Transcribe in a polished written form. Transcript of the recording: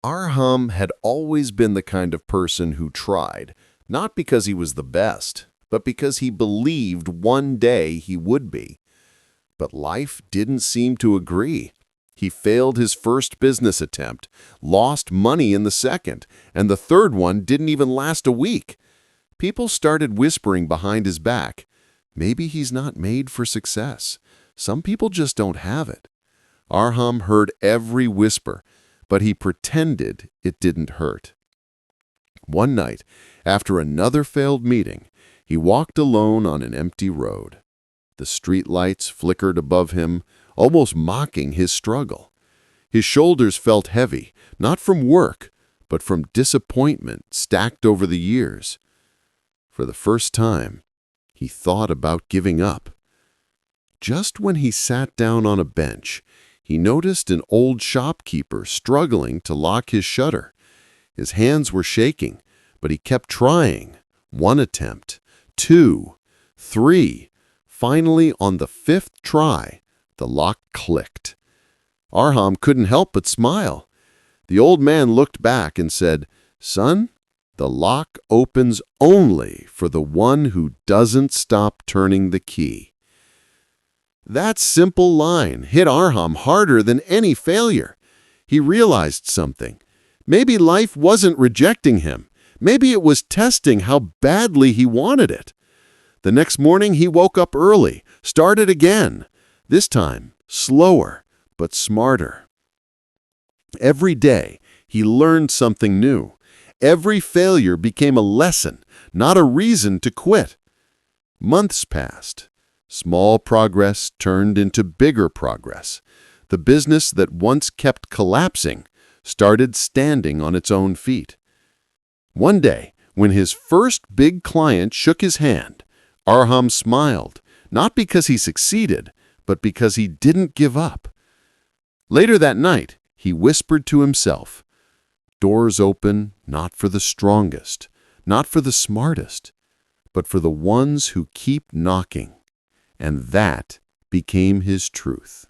Arham had always been the kind of person who tried, not because he was the best, but because he believed one day he would be. But life didn't seem to agree. He failed his first business attempt, lost money in the second, and the third one didn't even last a week. People started whispering behind his back, maybe he's not made for success. Some people just don't have it. Arham heard every whisper, but he pretended it didn't hurt. One night, after another failed meeting, he walked alone on an empty road. The streetlights flickered above him, almost mocking his struggle. His shoulders felt heavy, not from work, but from disappointment stacked over the years. For the first time, he thought about giving up. Just when he sat down on a bench, he noticed an old shopkeeper struggling to lock his shutter. His hands were shaking, but he kept trying. One attempt, two, three. Finally, on the fifth try, the lock clicked. Arham couldn't help but smile. The old man looked back and said, "Son, the lock opens only for the one who doesn't stop turning the key." That simple line hit Arham harder than any failure. He realized something. Maybe life wasn't rejecting him. Maybe it was testing how badly he wanted it. The next morning he woke up early, started again, this time slower but smarter. Every day he learned something new. Every failure became a lesson, not a reason to quit. Months passed. Small progress turned into bigger progress. The business that once kept collapsing started standing on its own feet. One day, when his first big client shook his hand, Arham smiled, not because he succeeded, but because he didn't give up. Later that night, he whispered to himself, "Doors open not for the strongest, not for the smartest, but for the ones who keep knocking." And that became his truth.